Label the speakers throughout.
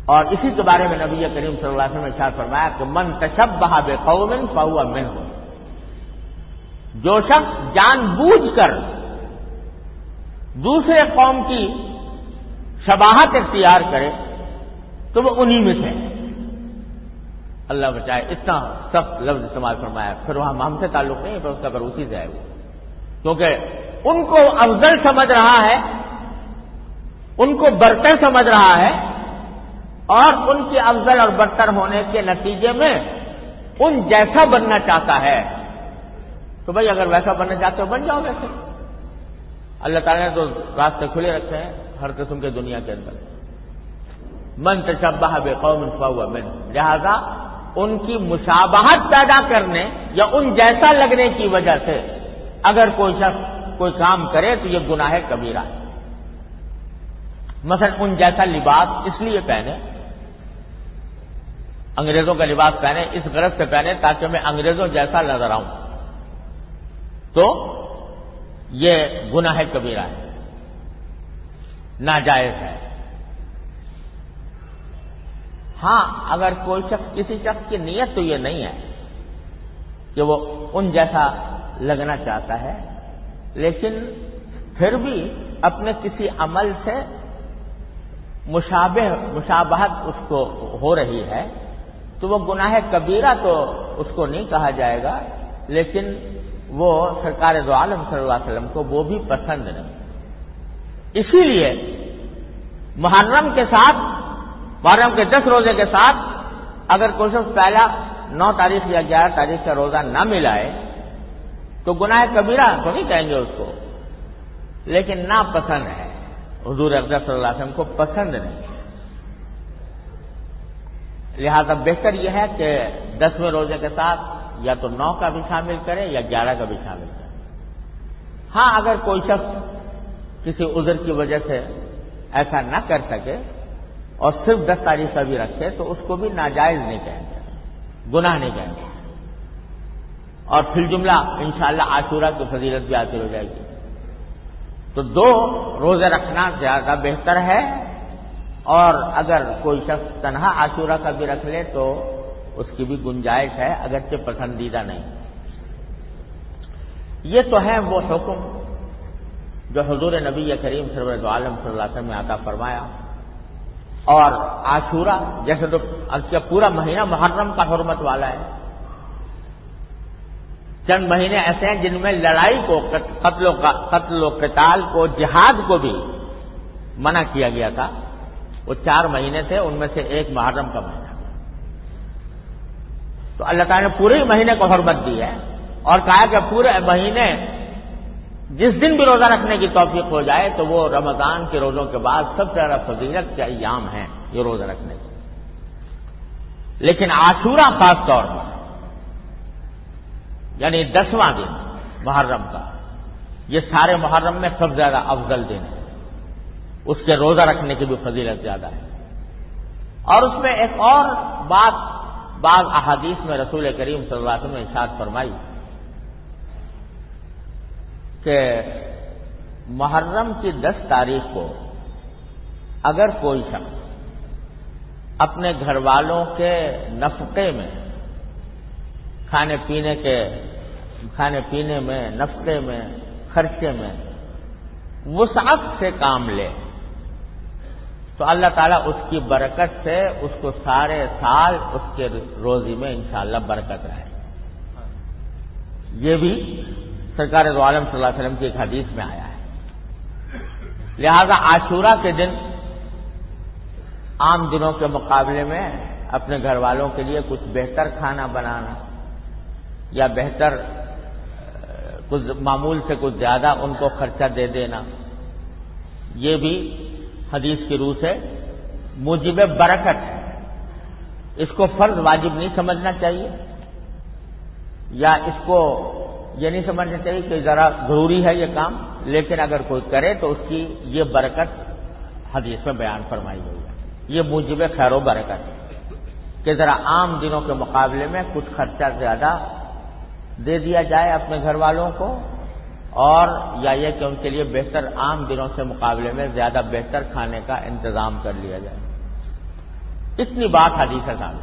Speaker 1: اور اسی کے بارے میں نبی کریم صلی اللہ علیہ وسلم نے ارشاد فرمایا کہ من تشبہ بقوم فہو منہم، جو شخص جان بوجھ کر دوسرے قوم کی شباہت اختیار کرے تو وہ انہی میں سے ہے۔ اللہ بچائے، اتنا سخت لفظ استعمال فرمایا، پھر وہاں ہم سے تعلق نہیں ہے، پھر اس کا اسی سے ہے وہ، کیونکہ ان کو افضل سمجھ رہا ہے، ان کو برتر سمجھ رہا ہے، اور ان کے افضل اور برتر ہونے کے نتیجے میں ان جیسا بننا چاہتا ہے۔ تو بھائی اگر ویسا بننا چاہتے ہو بن جاؤ ویسے، اللہ تعالیٰ نے تو راستے کھلے رکھے ہیں ہر قسم کے دنیا کے اندر۔ من تشبہ بقوم فہو منہم، لہذا ان کی مشابہت پیدا کرنے یا ان جیسا لگنے کی وجہ سے اگر کوئی شخص کوئی کام کرے تو یہ گناہ کبیرہ ہے۔ مثلا ان جیسا لباس اس لیے پہنے، انگریزوں کا لباس پہنے اس غرض سے پہنے تاکہ میں انگریزوں جیسا نظر آؤں، تو یہ گناہ کبیرہ ہے، ناجائز ہے۔ ہاں اگر کوئی شخص، کسی شخص کی نیت تو یہ نہیں ہے کہ وہ ان جیسا لگنا چاہتا ہے، لیکن پھر بھی اپنے کسی عمل سے مشابہت اس کو ہو رہی ہے تو وہ گناہ کبیرہ تو اس کو نہیں کہا جائے گا، لیکن وہ سرکار دو عالم صلی اللہ علیہ وسلم کو وہ بھی پسند نہیں۔ اسی لیے محرم کے ساتھ، محرم کے 10 روزے کے ساتھ اگر کوئی شخص پہلا 9 تاریخ یا 11 تاریخ کا روزہ نہ ملائے تو گناہ کبیرہ تو نہیں کہیں گے اس کو، لیکن ناپسند ہے، حضور اقدس صلی اللہ علیہ وسلم کو پسند نہیں۔ لہذا بہتر یہ ہے کہ 10ویں روزے کے ساتھ یا تو 9 کا بھی شامل کرے یا 11 کا بھی شامل کرے۔ ہاں اگر کوئی شخص کسی عذر کی وجہ سے ایسا نہ کر سکے اور صرف 10 تاریخ کا بھی رکھے تو اس کو بھی ناجائز نہیں کہیں گے، گناہ نہیں کہیں گے، اور پھر جملہ انشاءاللہ عاشورہ کی فضیلت بھی حاصل ہو جائے گی۔ تو 2 روزے رکھنا زیادہ بہتر ہے، اور اگر کوئی شخص تنہا عاشورہ کا بھی رکھ لے تو اس کی بھی گنجائش ہے، اگرچہ پسندیدہ نہیں۔ یہ تو ہے وہ حکم جو حضور نبی کریم سرور عالم صلی اللہ علیہ وسلم نے عطا فرمایا۔ اور عاشورہ جیسے تو پورا مہینہ محرم کا حرمت والا ہے، چند مہینے ایسے ہیں جن میں لڑائی کو، قتل و قتال کو، جہاد کو بھی منع کیا گیا تھا۔ وہ 4 مہینے تھے، ان میں سے ایک محرم کا مہینہ، تو اللہ تعالیٰ نے پورے مہینے کو حرمت دی ہے اور کہا کہ پورے مہینے جس دن بھی روزہ رکھنے کی توفیق ہو جائے تو وہ رمضان کے روزوں کے بعد سب سے زیادہ فضیلت کے ایام ہیں یہ روزہ رکھنے کے، لیکن عاشورہ خاص طور پر، یعنی 10واں دن محرم کا، یہ سارے محرم میں سب سے زیادہ افضل دن ہے، اس کے روزہ رکھنے کی بھی فضیلت زیادہ ہے۔ اور اس میں ایک اور بات بعض احادیث میں رسول کریم صلی اللہ علیہ وسلم نے ارشاد فرمائی کہ محرم کی 10 تاریخ کو اگر کوئی شخص اپنے گھر والوں کے نفقے میں، کھانے پینے میں، نفقے میں، خرچے میں وسعت سے کام لے تو اللہ تعالیٰ اس کی برکت سے اس کو سارے سال اس کے روزی میں انشاءاللہ برکت رہے۔ یہ بھی سرکار دو عالم صلی اللہ علیہ وسلم کی ایک حدیث میں آیا ہے۔ لہذا عاشورہ کے دن عام دنوں کے مقابلے میں اپنے گھر والوں کے لیے کچھ بہتر کھانا بنانا یا بہتر کچھ معمول سے کچھ زیادہ ان کو خرچہ دے دینا، یہ بھی حدیث کی روح سے موجب برکت ہے۔ اس کو فرض واجب نہیں سمجھنا چاہیے، یا اس کو یہ نہیں سمجھنا چاہیے کہ ذرا ضروری ہے یہ کام، لیکن اگر کوئی کرے تو اس کی یہ برکت حدیث میں بیان فرمائی گئی ہے۔ یہ موجب خیر و برکت ہے کہ ذرا عام دنوں کے مقابلے میں کچھ خرچہ زیادہ دے دیا جائے اپنے گھر والوں کو، اور یا یہ کہ ان کے لیے بہتر عام دنوں سے مقابلے میں زیادہ بہتر کھانے کا انتظام کر لیا جائے۔ اتنی بات حدیث ہے صاحب.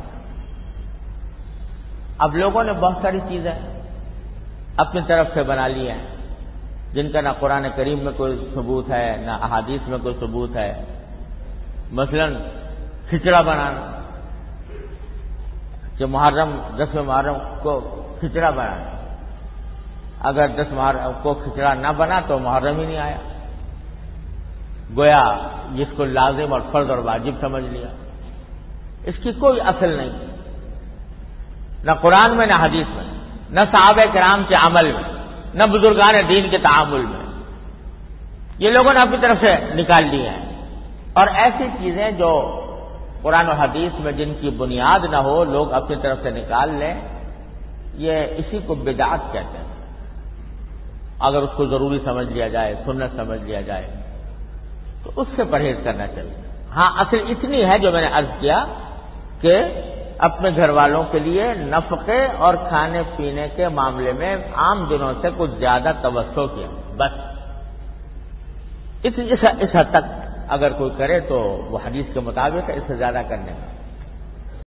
Speaker 1: اب لوگوں نے بہت ساری چیزیں اپنی طرف سے بنا لی ہیں جن کا نہ قرآن کریم میں کوئی ثبوت ہے نہ احادیث میں کوئی ثبوت ہے. مثلا کھچڑا بنانا کہ محرم 10 محرم کو کھچڑا بنانا، اگر 10 محرم کو کھچڑا نہ بنا تو محرم ہی نہیں آیا، گویا جس کو لازم اور فرض اور واجب سمجھ لیا. اس کی کوئی اصل نہیں، نہ قرآن میں نہ حدیث میں، نہ صحابہ کرام کے عمل میں، نہ بزرگان دین کے تعامل میں. یہ لوگوں نے اپنی طرف سے نکال لی ہیں. اور ایسی چیزیں جو قرآن و حدیث میں جن کی بنیاد نہ ہو لوگ اپنی طرف سے نکال لیں، یہ اسی کو بدعت کہتے ہیں. اگر اس کو ضروری سمجھ لیا جائے، سنت سمجھ لیا جائے تو اس سے پرہیز کرنا چاہیے. ہاں اصل اتنی ہے جو میں نے عرض کیا کہ اپنے گھر والوں کے لیے نفقے اور کھانے پینے کے معاملے میں عام دنوں سے کچھ زیادہ توسع کیا، بس اس حد تک اگر کوئی کرے تو وہ حدیث کے مطابق ہے، اس سے زیادہ کرنے میں